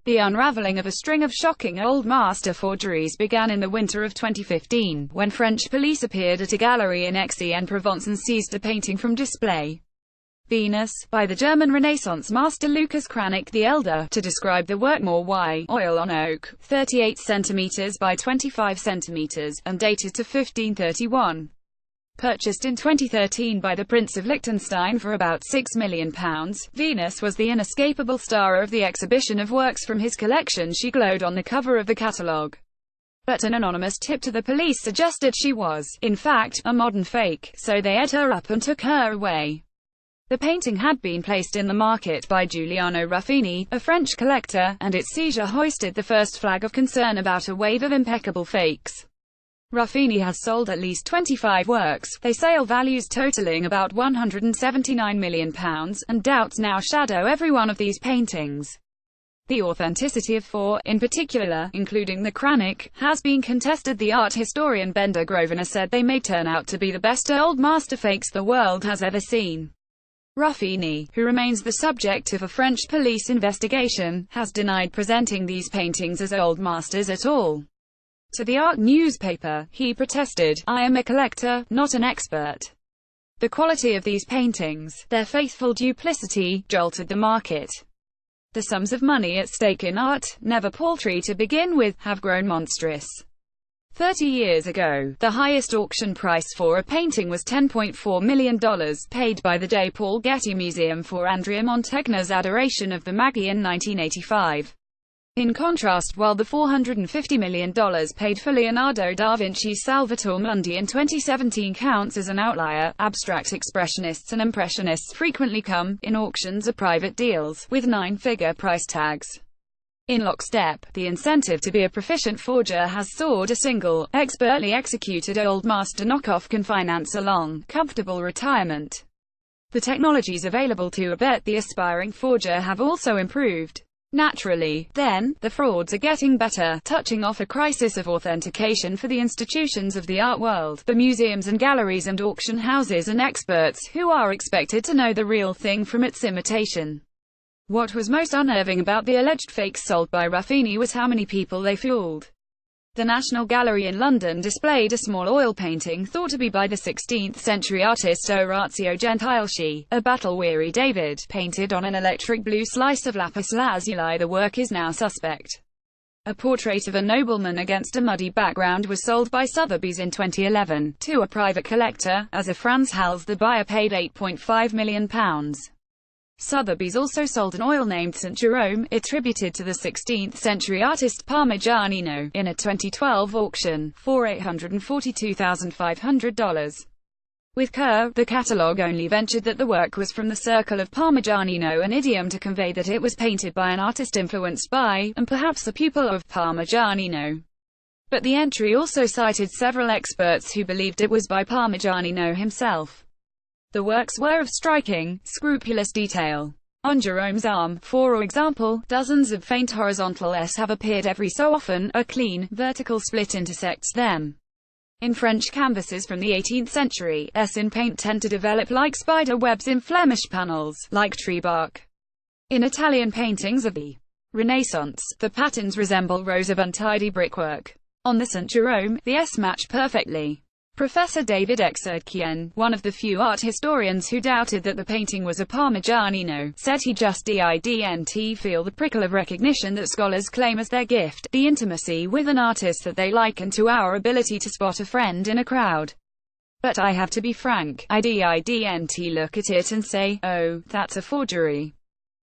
The unraveling of a string of shocking Old Master forgeries began in the winter of 2015, when French police appeared at a gallery in Aix-en-Provence and seized a painting from display. Venus, by the German Renaissance master Lucas Cranach the Elder, to describe the work more y, oil on oak, 38 cm by 25 cm, and dated to 1531. Purchased in 2013 by the Prince of Liechtenstein for about £6 million, Venus was the inescapable star of the exhibition of works from his collection. She glowed on the cover of the catalogue. But an anonymous tip to the police suggested she was, in fact, a modern fake, so they ate her up and took her away. The painting had been placed in the market by Giuliano Ruffini, a French collector, and its seizure hoisted the first flag of concern about a wave of impeccable fakes. Ruffini has sold at least 25 works, their sale values totaling about £179 million, and doubts now shadow every one of these paintings. The authenticity of four, in particular, including the Cranach, has been contested. The art historian Bender Grosvenor said they may turn out to be the best Old Master fakes the world has ever seen. Ruffini, who remains the subject of a French police investigation, has denied presenting these paintings as Old Masters at all. To the art newspaper, he protested, "I am a collector, not an expert." The quality of these paintings, their faithful duplicity, jolted the market. The sums of money at stake in art, never paltry to begin with, have grown monstrous. 30 years ago, the highest auction price for a painting was $10.4 million, paid by the J. Paul Getty Museum for Andrea Mantegna's Adoration of the Magi in 1985. In contrast, while the $450 million paid for Leonardo da Vinci's Salvator Mundi in 2017 counts as an outlier, abstract expressionists and impressionists frequently come, in auctions or private deals, with nine-figure price tags. In lockstep, the incentive to be a proficient forger has soared. A single, expertly executed Old Master knockoff can finance a long, comfortable retirement. The technologies available to abet the aspiring forger have also improved. Naturally, then, the frauds are getting better, touching off a crisis of authentication for the institutions of the art world, the museums and galleries and auction houses and experts, who are expected to know the real thing from its imitation. What was most unnerving about the alleged fakes sold by Ruffini was how many people they fooled. The National Gallery in London displayed a small oil painting thought to be by the 16th-century artist Orazio Gentileschi, a battle-weary David, painted on an electric blue slice of lapis lazuli. The work is now suspect. A portrait of a nobleman against a muddy background was sold by Sotheby's in 2011, to a private collector, as a Franz Hals. The buyer paid £8.5 million. Sotheby's also sold an oil named St. Jerome, attributed to the 16th-century artist Parmigianino, in a 2012 auction, for $842,500. With Kerr, the catalogue only ventured that the work was from the circle of Parmigianino, an idiom to convey that it was painted by an artist influenced by, and perhaps a pupil of, Parmigianino. But the entry also cited several experts who believed it was by Parmigianino himself. The works were of striking, scrupulous detail. On Jerome's arm, for example, dozens of faint horizontal S have appeared every so often, a clean, vertical split intersects them. In French canvases from the 18th century, S in paint tend to develop like spider webs in Flemish panels, like tree bark. In Italian paintings of the Renaissance, the patterns resemble rows of untidy brickwork. On the St. Jerome, the S match perfectly. Professor David Exerkien, one of the few art historians who doubted that the painting was a Parmigianino, said he just didn't feel the prickle of recognition that scholars claim as their gift, the intimacy with an artist that they liken to our ability to spot a friend in a crowd. But I have to be frank, I didn't look at it and say, oh, that's a forgery.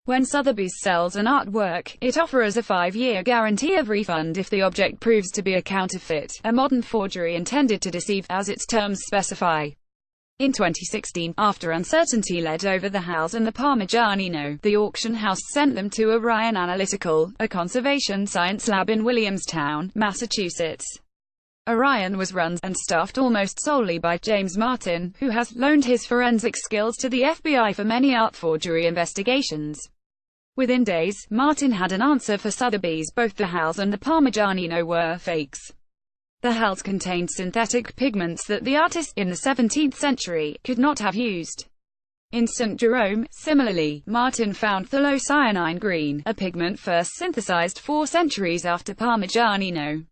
When Sotheby's sells an artwork, it offers a 5-year guarantee of refund if the object proves to be a counterfeit, a modern forgery intended to deceive, as its terms specify. In 2016, after uncertainty led over the Hals and the Parmigianino, the auction house sent them to Orion Analytical, a conservation science lab in Williamstown, Massachusetts. Orion was run and staffed almost solely by James Martin, who has loaned his forensic skills to the FBI for many art forgery investigations. Within days, Martin had an answer for Sotheby's. Both the Hals and the Parmigianino were fakes. The Hals contained synthetic pigments that the artist, in the 17th century, could not have used. In St. Jerome, similarly, Martin found phthalocyanine green, a pigment first synthesized 4 centuries after Parmigianino.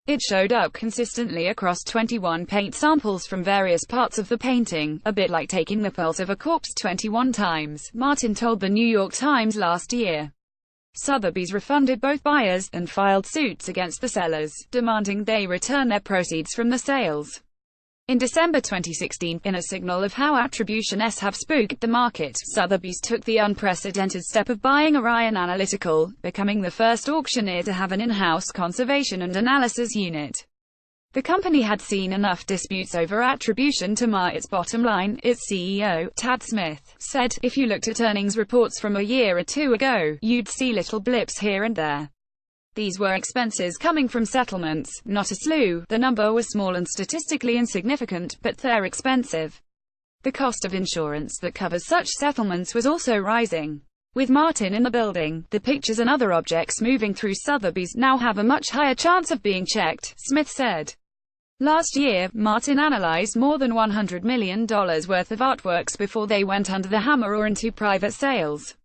It showed up consistently across 21 paint samples from various parts of the painting, a bit like taking the pulse of a corpse 21 times, Martin told the New York Times last year. Sotheby's refunded both buyers, and filed suits against the sellers, demanding they return their proceeds from the sales. In December 2016, in a signal of how attributions have spooked the market, Sotheby's took the unprecedented step of buying Orion Analytical, becoming the first auctioneer to have an in-house conservation and analysis unit. The company had seen enough disputes over attribution to mar its bottom line, its CEO, Tad Smith, said. If you looked at earnings reports from a year or two ago, you'd see little blips here and there. These were expenses coming from settlements, not a slew. The number was small and statistically insignificant, but they're expensive. The cost of insurance that covers such settlements was also rising. With Martin in the building, the pictures and other objects moving through Sotheby's now have a much higher chance of being checked, Smith said. Last year, Martin analyzed more than $100 million worth of artworks before they went under the hammer or into private sales.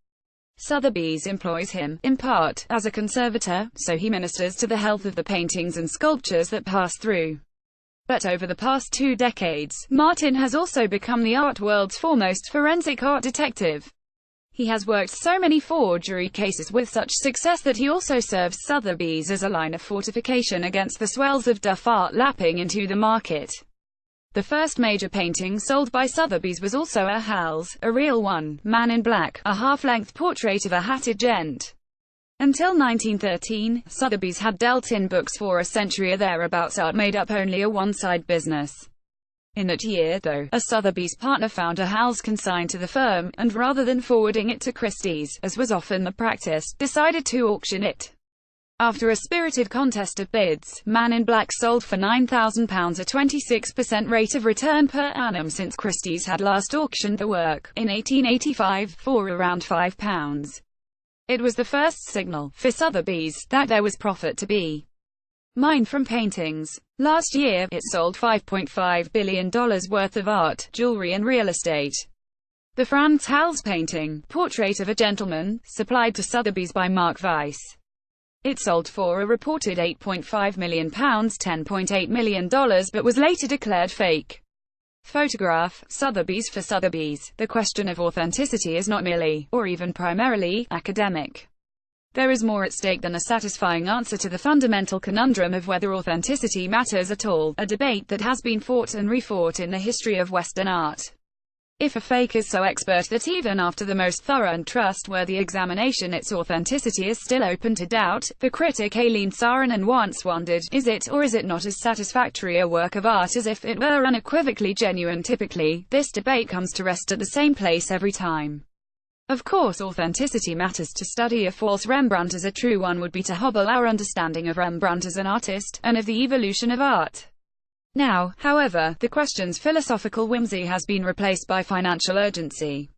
Sotheby's employs him, in part, as a conservator, so he ministers to the health of the paintings and sculptures that pass through. But over the past 2 decades, Martin has also become the art world's foremost forensic art detective. He has worked so many forgery cases with such success that he also serves Sotheby's as a line of fortification against the swells of duff art lapping into the market. The first major painting sold by Sotheby's was also a Hal's, a real one, Man in Black, a half-length portrait of a hatted gent. Until 1913, Sotheby's had dealt in books for a century or thereabouts. Art made up only a one-side business. In that year, though, a Sotheby's partner found a Hal's consigned to the firm, and rather than forwarding it to Christie's, as was often the practice, decided to auction it. After a spirited contest of bids, Man in Black sold for £9,000, a 26% rate of return per annum since Christie's had last auctioned the work, in 1885, for around £5. It was the first signal, for Sotheby's, that there was profit to be mined from paintings. Last year, it sold $5.5 billion worth of art, jewelry and real estate. The Franz Hals painting, Portrait of a Gentleman, supplied to Sotheby's by Mark Weiss. It sold for a reported £8.5 million, $10.8 million, but was later declared fake. Photograph, Sotheby's. For Sotheby's, the question of authenticity is not merely, or even primarily, academic. There is more at stake than a satisfying answer to the fundamental conundrum of whether authenticity matters at all, a debate that has been fought and refought in the history of Western art. If a fake is so expert that even after the most thorough and trustworthy examination its authenticity is still open to doubt, the critic Aileen Saarinen once wondered, is it or is it not as satisfactory a work of art as if it were unequivocally genuine? Typically, this debate comes to rest at the same place every time. Of course, authenticity matters. To study a false Rembrandt as a true one would be to hobble our understanding of Rembrandt as an artist, and of the evolution of art. Now, however, the question's philosophical whimsy has been replaced by financial urgency.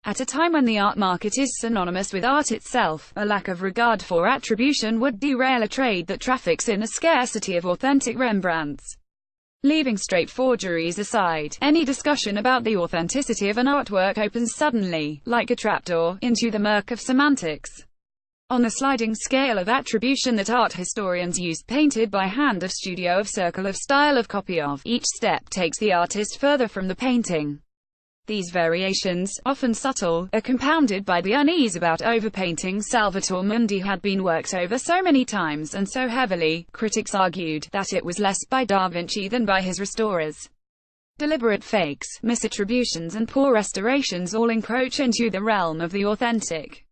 At a time when the art market is synonymous with art itself, a lack of regard for attribution would derail a trade that traffics in the scarcity of authentic Rembrandts. Leaving straight forgeries aside, any discussion about the authenticity of an artwork opens suddenly, like a trapdoor, into the murk of semantics. On the sliding scale of attribution that art historians use, painted by hand of studio of circle of style of copy of, each step takes the artist further from the painting. These variations, often subtle, are compounded by the unease about overpainting. Salvator Mundi had been worked over so many times and so heavily, critics argued, that it was less by Da Vinci than by his restorers. Deliberate fakes, misattributions and poor restorations all encroach into the realm of the authentic.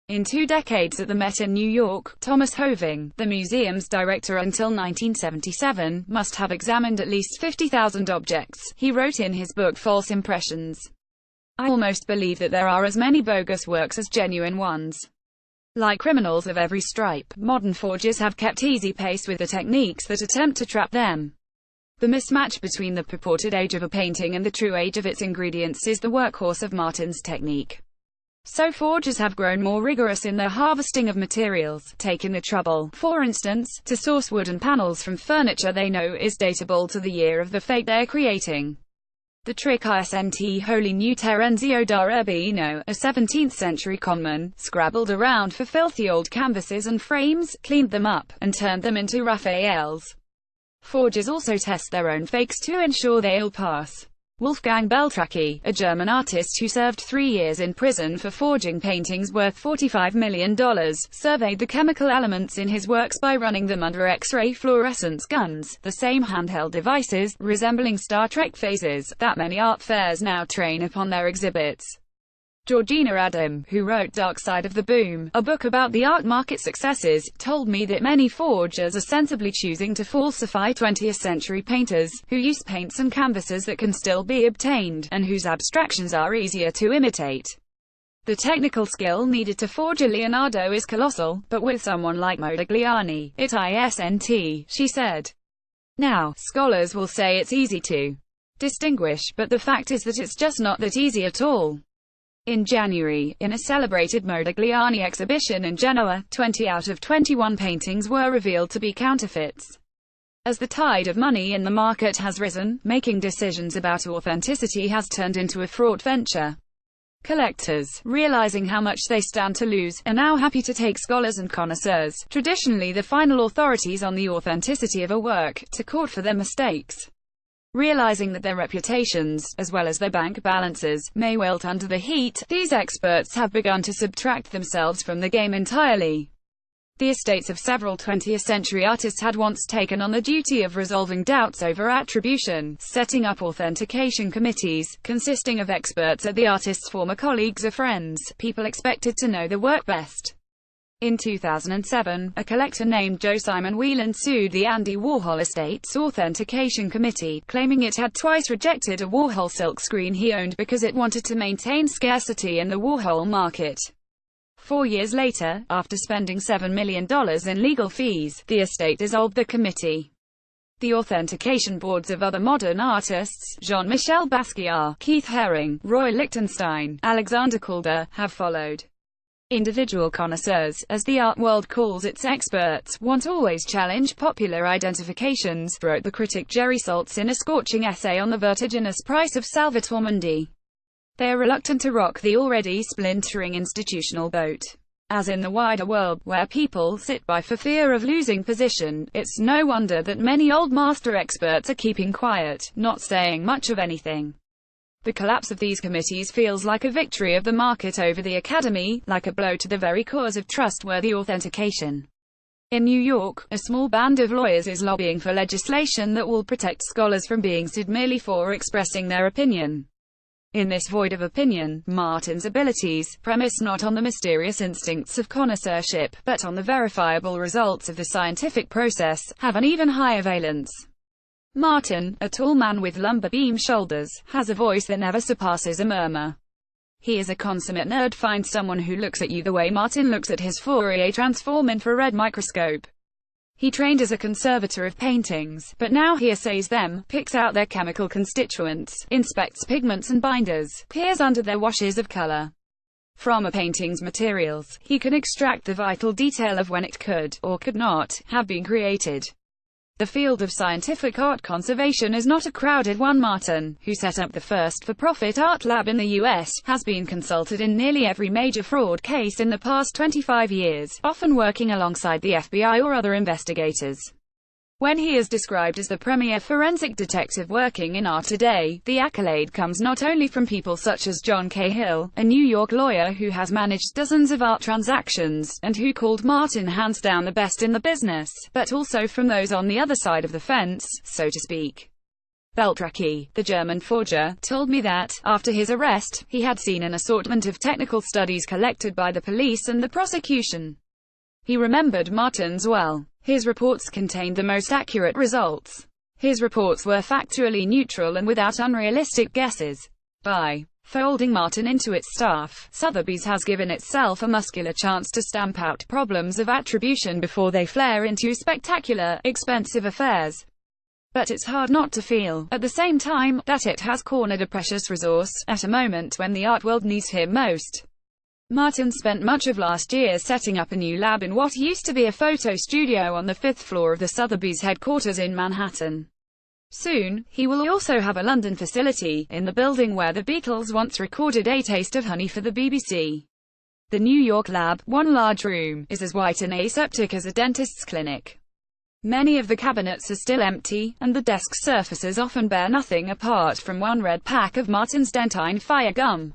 In 2 decades at the Met in New York, Thomas Hoving, the museum's director until 1977, must have examined at least 50,000 objects. He wrote in his book False Impressions, "I almost believe that there are as many bogus works as genuine ones. Like criminals of every stripe, modern forgers have kept easy pace with the techniques that attempt to trap them. The mismatch between the purported age of a painting and the true age of its ingredients is the workhorse of Martin's technique. So forgers have grown more rigorous in their harvesting of materials, taking the trouble, for instance, to source wooden panels from furniture they know is datable to the year of the fake they're creating. The trick isn't wholly new. Terenzio da Urbino, a 17th-century conman, scrabbled around for filthy old canvases and frames, cleaned them up, and turned them into Raphaels. Forgers also test their own fakes to ensure they'll pass. Wolfgang Beltracchi, a German artist who served 3 years in prison for forging paintings worth $45 million, surveyed the chemical elements in his works by running them under X-ray fluorescence guns, the same handheld devices, resembling Star Trek phasers, that many art fairs now train upon their exhibits. Georgina Adam, who wrote Dark Side of the Boom, a book about the art market successes, told me that many forgers are sensibly choosing to falsify 20th-century painters, who use paints and canvases that can still be obtained, and whose abstractions are easier to imitate. The technical skill needed to forge a Leonardo is colossal, but with someone like Modigliani, it isn't, she said. Now, scholars will say it's easy to distinguish, but the fact is that it's just not that easy at all. In January, in a celebrated Modigliani exhibition in Genoa, 20 out of 21 paintings were revealed to be counterfeits. As the tide of money in the market has risen, making decisions about authenticity has turned into a fraught venture. Collectors, realizing how much they stand to lose, are now happy to take scholars and connoisseurs, traditionally the final authorities on the authenticity of a work, to court for their mistakes. Realizing that their reputations, as well as their bank balances, may wilt under the heat, these experts have begun to subtract themselves from the game entirely. The estates of several 20th-century artists had once taken on the duty of resolving doubts over attribution, setting up authentication committees, consisting of experts at the artist's former colleagues or friends, people expected to know the work best. In 2007, a collector named Joe Simon Whelan sued the Andy Warhol Estate's Authentication Committee, claiming it had twice rejected a Warhol silkscreen he owned because it wanted to maintain scarcity in the Warhol market. 4 years later, after spending $7 million in legal fees, the estate dissolved the committee. The authentication boards of other modern artists, Jean-Michel Basquiat, Keith Haring, Roy Lichtenstein, Alexander Calder, have followed. Individual connoisseurs, as the art world calls its experts, want always challenge popular identifications, wrote the critic Jerry Saltz in a scorching essay on the vertiginous price of Salvator Mundi. They are reluctant to rock the already splintering institutional boat. As in the wider world, where people sit by for fear of losing position, it's no wonder that many old master experts are keeping quiet, not saying much of anything. The collapse of these committees feels like a victory of the market over the academy, like a blow to the very cause of trustworthy authentication. In New York, a small band of lawyers is lobbying for legislation that will protect scholars from being sued merely for expressing their opinion. In this void of opinion, Martin's abilities, premise not on the mysterious instincts of connoisseurship, but on the verifiable results of the scientific process, have an even higher valence. Martin, a tall man with lumber-beam shoulders, has a voice that never surpasses a murmur. He is a consummate nerd. Find someone who looks at you the way Martin looks at his Fourier transform infrared microscope. He trained as a conservator of paintings, but now he assays them, picks out their chemical constituents, inspects pigments and binders, peers under their washes of color. From a painting's materials, he can extract the vital detail of when it could, or could not, have been created. The field of scientific art conservation is not a crowded one. Martin, who set up the first for-profit art lab in the U.S., has been consulted in nearly every major fraud case in the past 25 years, often working alongside the FBI or other investigators. When he is described as the premier forensic detective working in art today, the accolade comes not only from people such as John Cahill, a New York lawyer who has managed dozens of art transactions, and who called Martin hands down the best in the business, but also from those on the other side of the fence, so to speak. Beltracchi, the German forger, told me that, after his arrest, he had seen an assortment of technical studies collected by the police and the prosecution. He remembered Martin's well. His reports contained the most accurate results. His reports were factually neutral and without unrealistic guesses. By folding Martin into its staff, Sotheby's has given itself a muscular chance to stamp out problems of attribution before they flare into spectacular, expensive affairs. But it's hard not to feel, at the same time, that it has cornered a precious resource, at a moment when the art world needs him most. Martin spent much of last year setting up a new lab in what used to be a photo studio on the 5th floor of the Sotheby's headquarters in Manhattan. Soon, he will also have a London facility, in the building where the Beatles once recorded A Taste of Honey for the BBC. The New York lab, one large room, is as white and aseptic as a dentist's clinic. Many of the cabinets are still empty, and the desk surfaces often bear nothing apart from one red pack of Martin's Dentine Fire gum.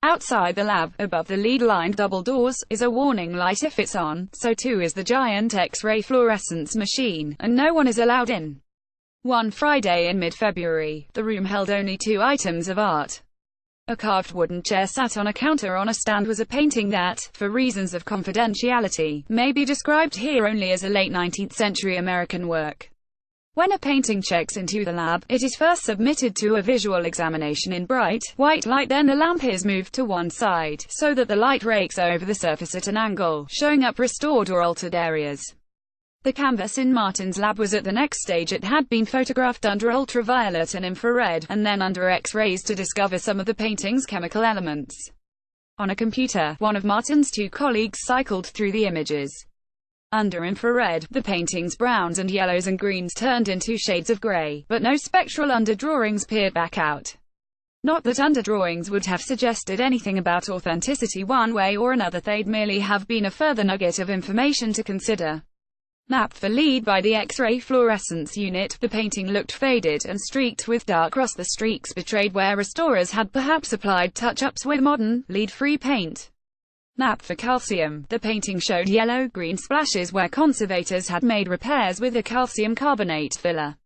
Outside the lab, above the lead-lined double doors, is a warning light. If it's on, so too is the giant X-ray fluorescence machine, and no one is allowed in. One Friday in mid-February, the room held only 2 items of art. A carved wooden chair sat on a counter. On a stand was a painting that, for reasons of confidentiality, may be described here only as a late 19th century American work. When a painting checks into the lab, it is first submitted to a visual examination in bright, white light, then the lamp is moved to one side, so that the light rakes over the surface at an angle, showing up restored or altered areas. The canvas in Martin's lab was at the next stage. It had been photographed under ultraviolet and infrared, and then under X-rays to discover some of the painting's chemical elements. On a computer, one of Martin's 2 colleagues cycled through the images. Under infrared, the painting's browns and yellows and greens turned into shades of grey, but no spectral underdrawings peered back out. Not that underdrawings would have suggested anything about authenticity one way or another, they'd merely have been a further nugget of information to consider. Mapped for lead by the X-ray fluorescence unit, the painting looked faded and streaked with dark cross. The streaks betrayed where restorers had perhaps applied touch-ups with modern, lead-free paint. Mapped for calcium, the painting showed yellow-green splashes where conservators had made repairs with a calcium carbonate filler.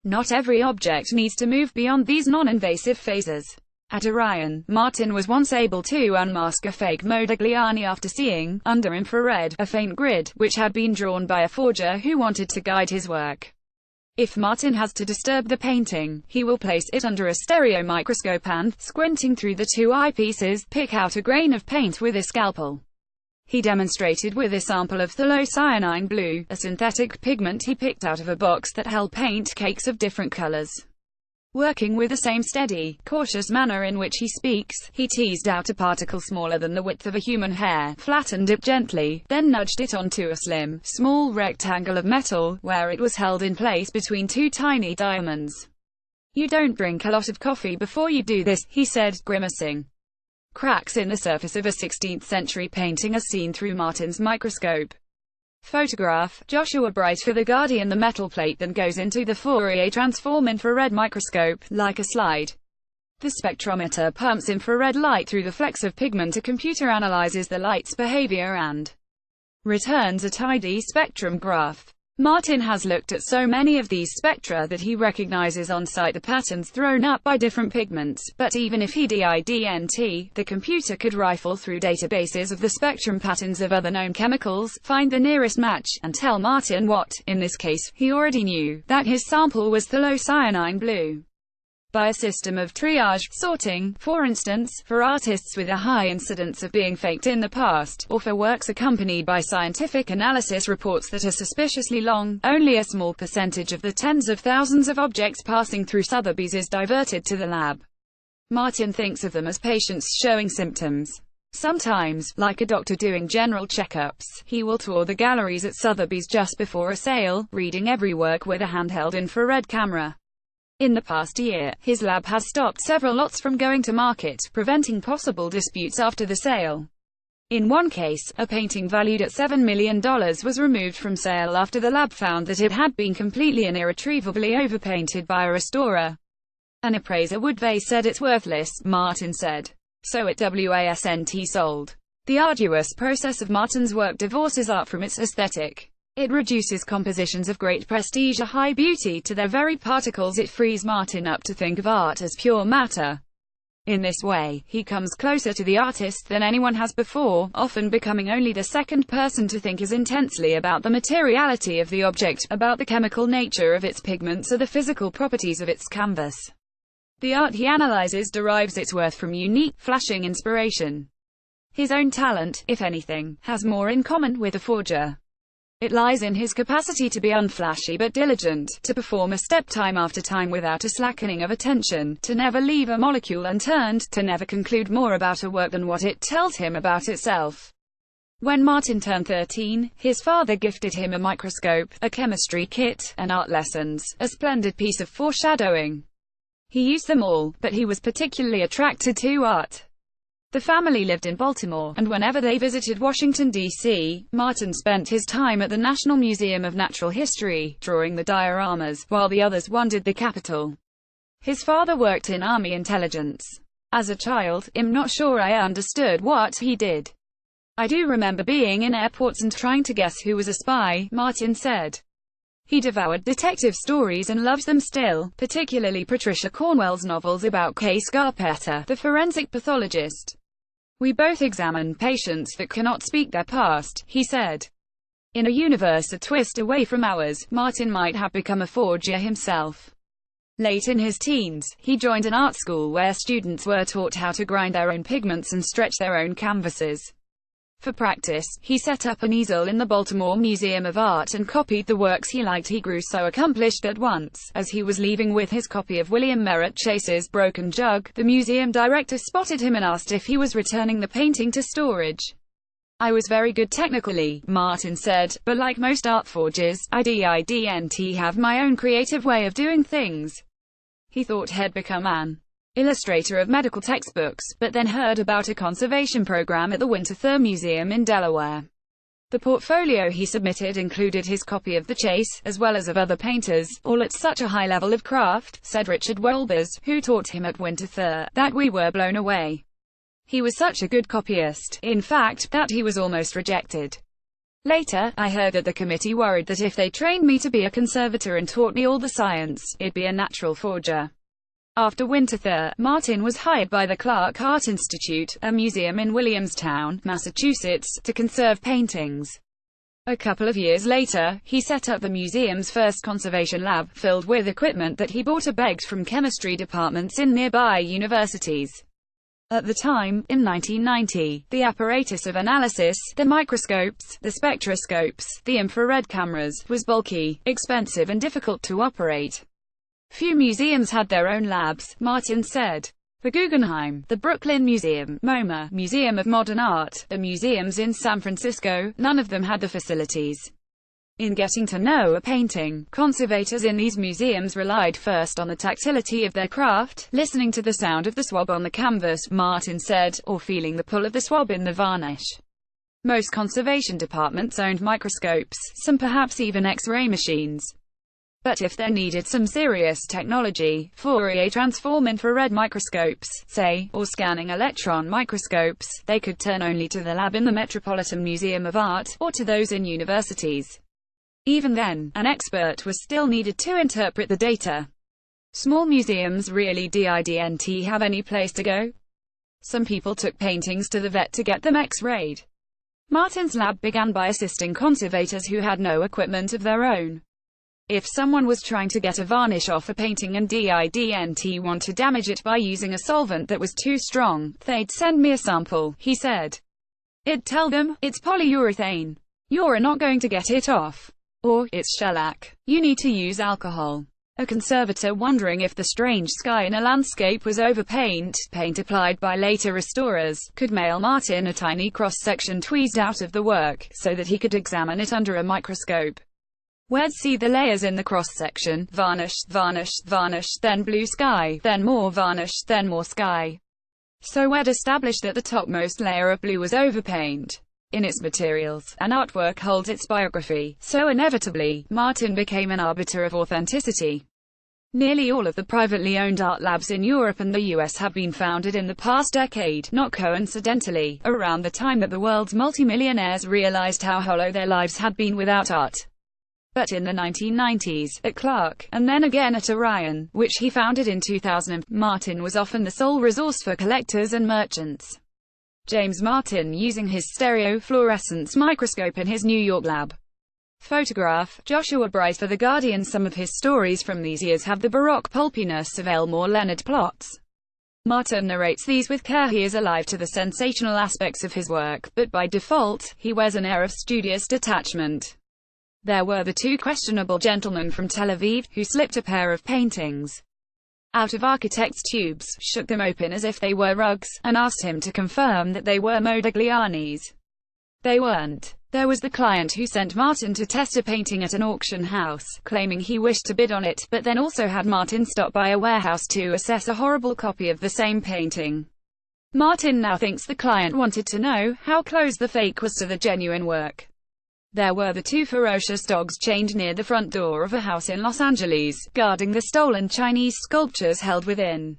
Not every object needs to move beyond these non-invasive phases. At Orion, Martin was once able to unmask a fake Modigliani after seeing, under infrared, a faint grid, which had been drawn by a forger who wanted to guide his work. If Martin has to disturb the painting, he will place it under a stereo microscope and, squinting through the 2 eyepieces, pick out a grain of paint with a scalpel. He demonstrated with a sample of phthalocyanine blue, a synthetic pigment he picked out of a box that held paint cakes of different colors. Working with the same steady, cautious manner in which he speaks, he teased out a particle smaller than the width of a human hair, flattened it gently, then nudged it onto a slim, small rectangle of metal, where it was held in place between 2 tiny diamonds. "You don't drink a lot of coffee before you do this," he said, grimacing. Cracks in the surface of a 16th-century painting are seen through Martin's microscope. Photograph, Joshua Bright for The Guardian. The metal plate then goes into the Fourier transform infrared microscope, like a slide. The spectrometer pumps infrared light through the flecks of pigment. A computer analyzes the light's behavior and returns a tidy spectrum graph. Martin has looked at so many of these spectra that he recognizes on sight the patterns thrown up by different pigments, but even if he didn't, the computer could rifle through databases of the spectrum patterns of other known chemicals, find the nearest match, and tell Martin what, in this case, he already knew, that his sample was phthalocyanine blue. By a system of triage, sorting, for instance, for artists with a high incidence of being faked in the past, or for works accompanied by scientific analysis reports that are suspiciously long, only a small percentage of the tens of thousands of objects passing through Sotheby's is diverted to the lab. Martin thinks of them as patients showing symptoms. Sometimes, like a doctor doing general checkups, he will tour the galleries at Sotheby's just before a sale, reading every work with a handheld infrared camera. In the past year, his lab has stopped several lots from going to market, preventing possible disputes after the sale. In one case, a painting valued at $7 million was removed from sale after the lab found that it had been completely and irretrievably overpainted by a restorer. An appraiser would have said it's worthless, Martin said. So it wasn't sold. The arduous process of Martin's work divorces art from its aesthetic. It reduces compositions of great prestige or high beauty to their very particles. It frees Martin up to think of art as pure matter. In this way, he comes closer to the artist than anyone has before, often becoming only the second person to think as intensely about the materiality of the object, about the chemical nature of its pigments or the physical properties of its canvas. The art he analyzes derives its worth from unique, flashing inspiration. His own talent, if anything, has more in common with a forger. It lies in his capacity to be unflashy but diligent, to perform a step time after time without a slackening of attention, to never leave a molecule unturned, to never conclude more about a work than what it tells him about itself. When Martin turned 13, his father gifted him a microscope, a chemistry kit, and art lessons, a splendid piece of foreshadowing. He used them all, but he was particularly attracted to art. The family lived in Baltimore, and whenever they visited Washington, D.C., Martin spent his time at the National Museum of Natural History, drawing the dioramas, while the others wandered the Capitol. His father worked in Army intelligence. As a child, I'm not sure I understood what he did. I do remember being in airports and trying to guess who was a spy, Martin said. He devoured detective stories and loves them still, particularly Patricia Cornwell's novels about Kay Scarpetta, the forensic pathologist. We both examine patients that cannot speak their past, he said. In a universe a twist away from ours, Martin might have become a forger himself. Late in his teens, he joined an art school where students were taught how to grind their own pigments and stretch their own canvases. For practice, he set up an easel in the Baltimore Museum of Art and copied the works he liked. He grew so accomplished that once, as he was leaving with his copy of William Merritt Chase's Broken Jug, the museum director spotted him and asked if he was returning the painting to storage. I was very good technically, Martin said, but like most art forgers, I didn't have my own creative way of doing things. He thought he'd become an illustrator of medical textbooks, but then heard about a conservation program at the Winterthur Museum in Delaware. The portfolio he submitted included his copy of the Chase, as well as of other painters, all at such a high level of craft, said Richard Welbers, who taught him at Winterthur, that we were blown away. He was such a good copyist, in fact, that he was almost rejected. Later, I heard that the committee worried that if they trained me to be a conservator and taught me all the science, it'd be a natural forger. After Winterthur, Martin was hired by the Clark Art Institute, a museum in Williamstown, Massachusetts, to conserve paintings. A couple of years later, he set up the museum's first conservation lab, filled with equipment that he bought or begged from chemistry departments in nearby universities. At the time, in 1990, the apparatus of analysis, the microscopes, the spectroscopes, the infrared cameras, was bulky, expensive and difficult to operate. Few museums had their own labs, Martin said. The Guggenheim, the Brooklyn Museum, MoMA, Museum of Modern Art, the museums in San Francisco, none of them had the facilities. In getting to know a painting, conservators in these museums relied first on the tactility of their craft, listening to the sound of the swab on the canvas, Martin said, or feeling the pull of the swab in the varnish. Most conservation departments owned microscopes, some perhaps even X-ray machines. But if they needed some serious technology, Fourier transform infrared microscopes, say, or scanning electron microscopes, they could turn only to the lab in the Metropolitan Museum of Art, or to those in universities. Even then, an expert was still needed to interpret the data. Small museums really didn't have any place to go. Some people took paintings to the vet to get them X-rayed. Martin's lab began by assisting conservators who had no equipment of their own. If someone was trying to get a varnish off a painting and didn't want to damage it by using a solvent that was too strong, they'd send me a sample, he said. I'd tell them, it's polyurethane. You're not going to get it off. Or, it's shellac. You need to use alcohol. A conservator wondering if the strange sky in a landscape was overpaint, paint applied by later restorers, could mail Martin a tiny cross-section tweezed out of the work, so that he could examine it under a microscope. We'd see the layers in the cross-section, varnished, varnished, varnished, then blue sky, then more varnished, then more sky. So we'd established that the topmost layer of blue was overpaint. In its materials, an artwork holds its biography, so inevitably, Martin became an arbiter of authenticity. Nearly all of the privately owned art labs in Europe and the US have been founded in the past decade, not coincidentally, around the time that the world's multimillionaires realized how hollow their lives had been without art. But in the 1990s, at Clark, and then again at Orion, which he founded in 2000, Martin was often the sole resource for collectors and merchants. James Martin using his stereofluorescence microscope in his New York lab. Photograph, Joshua Bright for The Guardian. Some of his stories from these years have the baroque pulpiness of Elmore Leonard plots. Martin narrates these with care. He is alive to the sensational aspects of his work, but by default, he wears an air of studious detachment. There were the two questionable gentlemen from Tel Aviv, who slipped a pair of paintings out of architect's tubes, shook them open as if they were rugs, and asked him to confirm that they were Modigliani's. They weren't. There was the client who sent Martin to test a painting at an auction house, claiming he wished to bid on it, but then also had Martin stop by a warehouse to assess a horrible copy of the same painting. Martin now thinks the client wanted to know how close the fake was to the genuine work. There were the two ferocious dogs chained near the front door of a house in Los Angeles, guarding the stolen Chinese sculptures held within.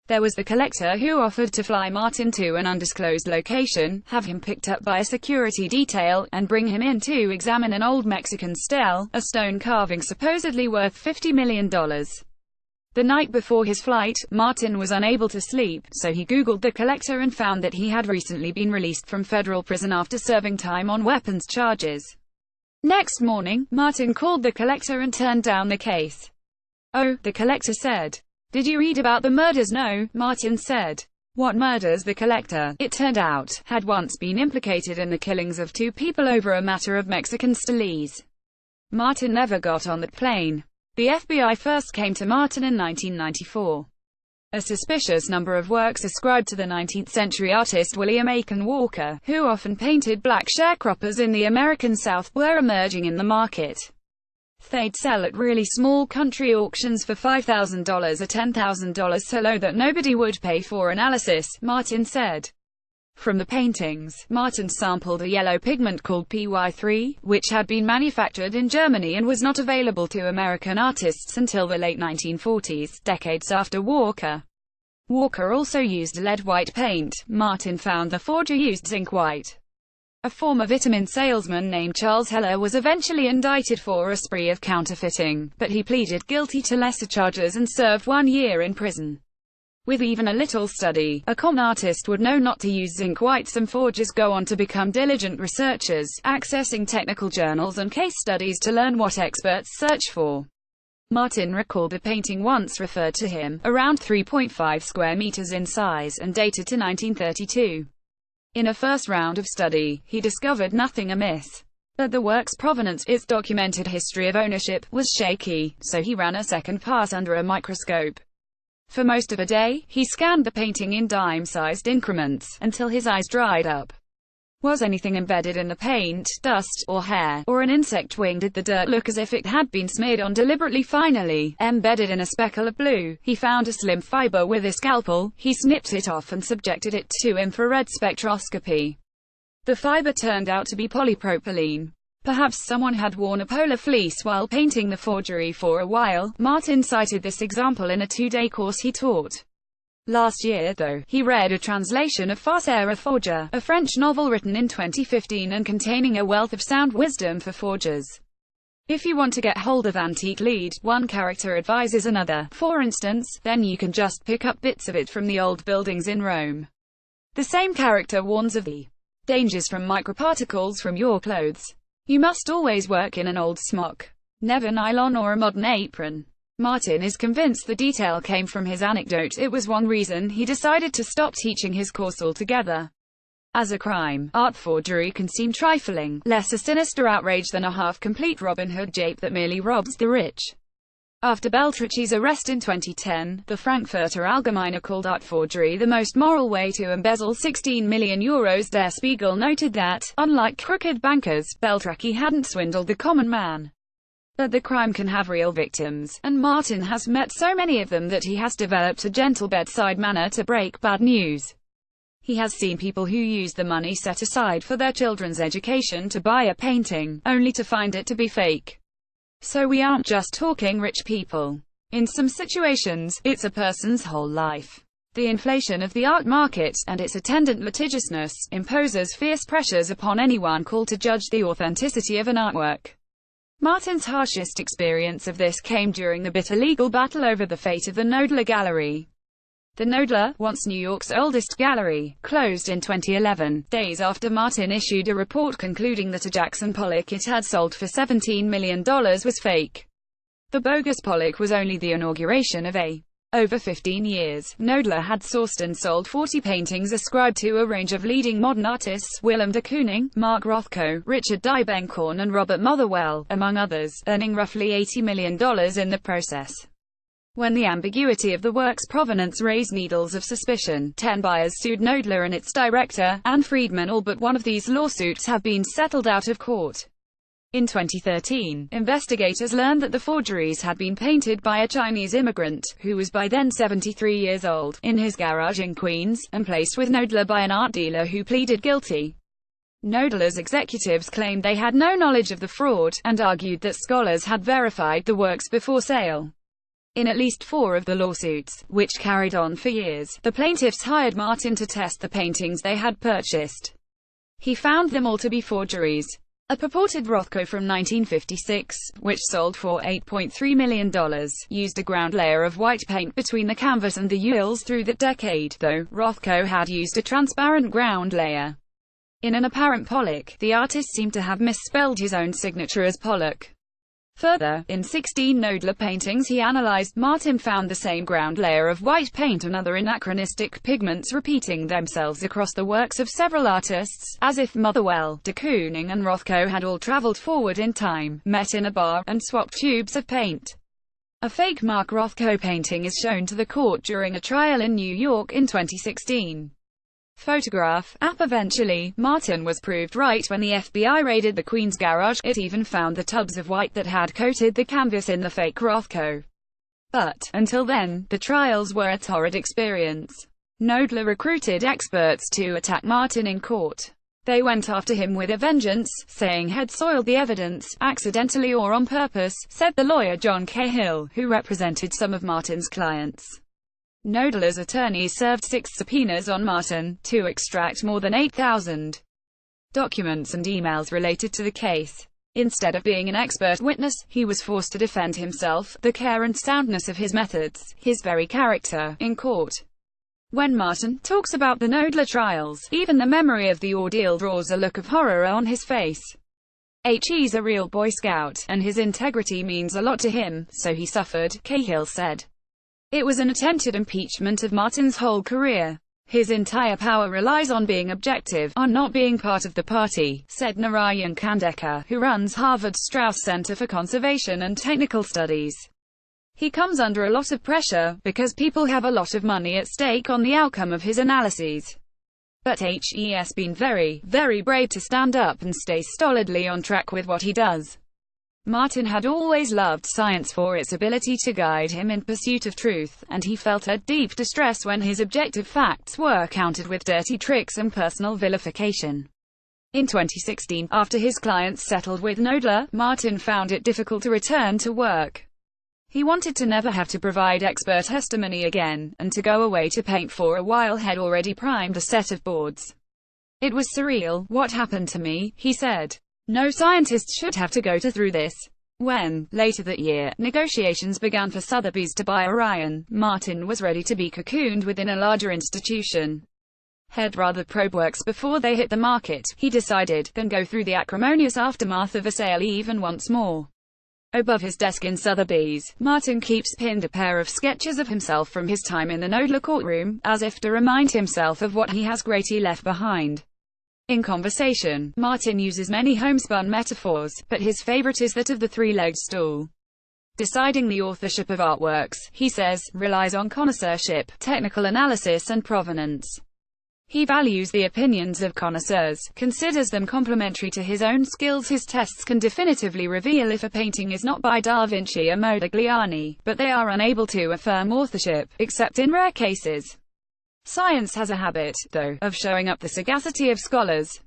There was the collector who offered to fly Martin to an undisclosed location, have him picked up by a security detail, and bring him in to examine an old Mexican stele, a stone carving supposedly worth $50 million. The night before his flight, Martin was unable to sleep, so he Googled the collector and found that he had recently been released from federal prison after serving time on weapons charges. Next morning, Martin called the collector and turned down the case. "Oh," the collector said. "Did you read about the murders?" "No," Martin said. "What murders?" The collector, it turned out, had once been implicated in the killings of two people over a matter of Mexican steles. Martin never got on that plane. The FBI first came to Martin in 1994. A suspicious number of works ascribed to the 19th-century artist William Aiken Walker, who often painted black sharecroppers in the American South, were emerging in the market. They'd sell at really small country auctions for $5,000 or $10,000, so low that nobody would pay for analysis, Martin said. From the paintings, Martin sampled a yellow pigment called PY3, which had been manufactured in Germany and was not available to American artists until the late 1940s, decades after Walker. Walker also used lead white paint. Martin found the forger used zinc white. A former vitamin salesman named Charles Heller was eventually indicted for a spree of counterfeiting, but he pleaded guilty to lesser charges and served 1 year in prison. With even a little study, a con artist would know not to use zinc white. Some forgers go on to become diligent researchers, accessing technical journals and case studies to learn what experts search for. Martin recalled a painting once referred to him, around 3.5 square meters in size and dated to 1932. In a first round of study, he discovered nothing amiss. But the work's provenance, its documented history of ownership, was shaky, so he ran a second pass under a microscope. For most of a day, he scanned the painting in dime-sized increments, until his eyes dried up. Was anything embedded in the paint, dust, or hair, or an insect wing? Did the dirt look as if it had been smeared on deliberately? Finally, embedded in a speckle of blue, he found a slim fiber with a scalpel. He snipped it off and subjected it to infrared spectroscopy. The fiber turned out to be polypropylene. Perhaps someone had worn a polar fleece while painting the forgery for a while. Martin cited this example in a 2-day course he taught. Last year, though, he read a translation of Farceur, a Forger, a French novel written in 2015 and containing a wealth of sound wisdom for forgers. If you want to get hold of antique lead, one character advises another, for instance, then you can just pick up bits of it from the old buildings in Rome. The same character warns of the dangers from microparticles from your clothes. You must always work in an old smock, never nylon or a modern apron. Martin is convinced the detail came from his anecdote. It was one reason he decided to stop teaching his course altogether. As a crime, art forgery can seem trifling, less a sinister outrage than a half-complete Robin Hood jape that merely robs the rich. After Beltrici's arrest in 2010, the Frankfurter Allgemeine called art forgery the most moral way to embezzle €16 million. Der Spiegel noted that, unlike crooked bankers, Beltracchi hadn't swindled the common man. But the crime can have real victims, and Martin has met so many of them that he has developed a gentle bedside manner to break bad news. He has seen people who use the money set aside for their children's education to buy a painting, only to find it to be fake. So we aren't just talking rich people. In some situations, it's a person's whole life. The inflation of the art market, and its attendant litigiousness, imposes fierce pressures upon anyone called to judge the authenticity of an artwork. Martin's harshest experience of this came during the bitter legal battle over the fate of the Knoedler Gallery. The Knoedler, once New York's oldest gallery, closed in 2011, days after Martin issued a report concluding that a Jackson Pollock it had sold for $17 million was fake. The bogus Pollock was only the inauguration of a. Over 15 years, Knoedler had sourced and sold 40 paintings ascribed to a range of leading modern artists, Willem de Kooning, Mark Rothko, Richard Diebenkorn and Robert Motherwell, among others, earning roughly $80 million in the process. When the ambiguity of the work's provenance raised needles of suspicion, 10 buyers sued Knoedler and its director, Anne Friedman. All but one of these lawsuits have been settled out of court. In 2013, investigators learned that the forgeries had been painted by a Chinese immigrant, who was by then 73 years old, in his garage in Queens, and placed with Knoedler by an art dealer who pleaded guilty. Knoedler's executives claimed they had no knowledge of the fraud, and argued that scholars had verified the works before sale. In at least 4 of the lawsuits, which carried on for years, the plaintiffs hired Martin to test the paintings they had purchased. He found them all to be forgeries. A purported Rothko from 1956, which sold for $8.3 million, used a ground layer of white paint between the canvas and the oils through that decade, though Rothko had used a transparent ground layer. In an apparent Pollock, the artist seemed to have misspelled his own signature as Pollock. Further, in 16 Knoedler paintings he analyzed, Martin found the same ground layer of white paint and other anachronistic pigments repeating themselves across the works of several artists, as if Motherwell, de Kooning and Rothko had all traveled forward in time, met in a bar, and swapped tubes of paint. A fake Mark Rothko painting is shown to the court during a trial in New York in 2016. Photograph app. Eventually, Martin was proved right when the FBI raided the Queens garage. It even found the tubs of white that had coated the canvas in the fake Rothko. But, until then, the trials were a torrid experience. Knoedler recruited experts to attack Martin in court. They went after him with a vengeance, saying he'd soiled the evidence, accidentally or on purpose, said the lawyer John Cahill, who represented some of Martin's clients. Knoedler's attorneys served 6 subpoenas on Martin, to extract more than 8,000 documents and emails related to the case. Instead of being an expert witness, he was forced to defend himself, the care and soundness of his methods, his very character, in court. When Martin talks about the Knoedler trials, even the memory of the ordeal draws a look of horror on his face. He's a real Boy Scout, and his integrity means a lot to him, so he suffered, Cahill said. It was an attempted impeachment of Martin's whole career. His entire power relies on being objective, on not being part of the party, said Narayan Kandekar, who runs Harvard's Strauss Center for Conservation and Technical Studies. He comes under a lot of pressure, because people have a lot of money at stake on the outcome of his analyses. But he's been very, very brave to stand up and stay stolidly on track with what he does. Martin had always loved science for its ability to guide him in pursuit of truth, and he felt a deep distress when his objective facts were countered with dirty tricks and personal vilification. In 2016, after his clients settled with Knoedler, Martin found it difficult to return to work. He wanted to never have to provide expert testimony again, and to go away to paint for a while. Had already primed a set of boards. It was surreal, what happened to me, he said. No scientist should have to go through this. When, later that year, negotiations began for Sotheby's to buy Orion, Martin was ready to be cocooned within a larger institution. He'd rather probe works before they hit the market, he decided, than go through the acrimonious aftermath of a sale even once more. Above his desk in Sotheby's, Martin keeps pinned a pair of sketches of himself from his time in the Knoedler courtroom, as if to remind himself of what he has greatly left behind. In conversation, Martin uses many homespun metaphors, but his favorite is that of the three-legged stool. Deciding the authorship of artworks, he says, relies on connoisseurship, technical analysis and provenance. He values the opinions of connoisseurs, considers them complementary to his own skills. His tests can definitively reveal if a painting is not by Da Vinci or Modigliani, but they are unable to affirm authorship, except in rare cases. Science has a habit, though, of showing up the sagacity of scholars.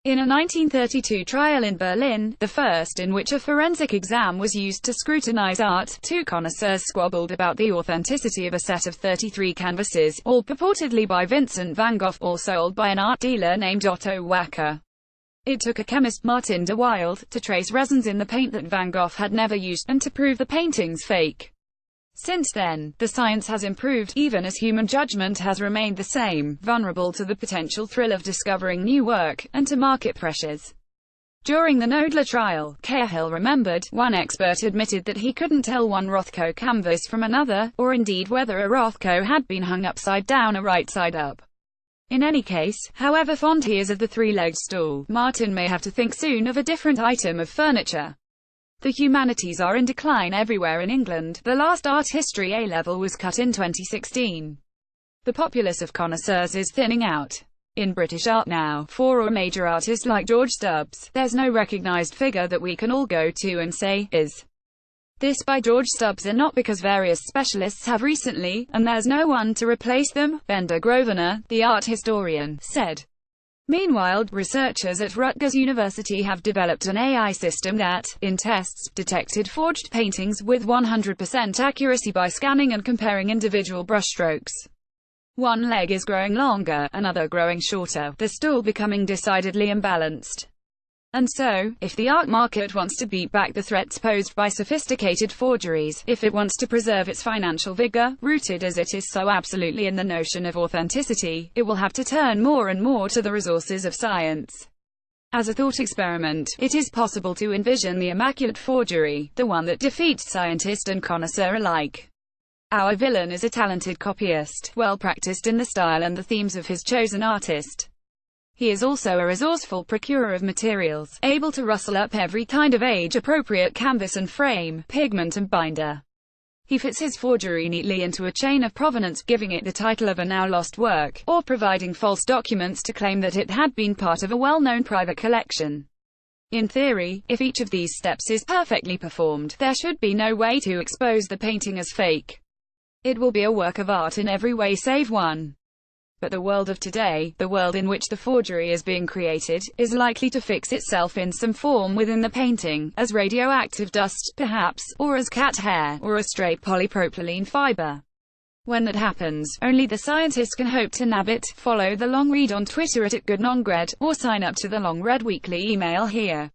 In a 1932 trial in Berlin, the first in which a forensic exam was used to scrutinize art, 2 connoisseurs squabbled about the authenticity of a set of 33 canvases, all purportedly by Vincent van Gogh, all sold by an art dealer named Otto Wacker. It took a chemist, Martin de Wilde, to trace resins in the paint that Van Gogh had never used, and to prove the paintings fake. Since then, the science has improved, even as human judgment has remained the same, vulnerable to the potential thrill of discovering new work, and to market pressures. During the Knoedler trial, Cahill remembered, one expert admitted that he couldn't tell one Rothko canvas from another, or indeed whether a Rothko had been hung upside down or right side up. In any case, however fond he is of the three-legged stool, Martin may have to think soon of a different item of furniture. The humanities are in decline everywhere in England. The last art history A-level was cut in 2016. The populace of connoisseurs is thinning out. In British art now, for a major artist like George Stubbs, there's no recognised figure that we can all go to and say, is this by George Stubbs, and not because various specialists have recently, and there's no one to replace them, Bender Grosvenor, the art historian, said. Meanwhile, researchers at Rutgers University have developed an AI system that, in tests, detected forged paintings with 100% accuracy by scanning and comparing individual brushstrokes. One leg is growing longer, another growing shorter, the stool becoming decidedly imbalanced. And so, if the art market wants to beat back the threats posed by sophisticated forgeries, if it wants to preserve its financial vigor, rooted as it is so absolutely in the notion of authenticity, it will have to turn more and more to the resources of science. As a thought experiment, it is possible to envision the immaculate forgery, the one that defeats scientist and connoisseur alike. Our villain is a talented copyist, well practiced in the style and the themes of his chosen artist. He is also a resourceful procurer of materials, able to rustle up every kind of age-appropriate canvas and frame, pigment and binder. He fits his forgery neatly into a chain of provenance, giving it the title of a now-lost work, or providing false documents to claim that it had been part of a well-known private collection. In theory, if each of these steps is perfectly performed, there should be no way to expose the painting as fake. It will be a work of art in every way save one. But the world of today, the world in which the forgery is being created, is likely to fix itself in some form within the painting, as radioactive dust, perhaps, or as cat hair, or a stray polypropylene fiber. When that happens, only the scientists can hope to nab it. Follow The Long Read on Twitter @GoodNongred, or sign up to The Long Read weekly email here.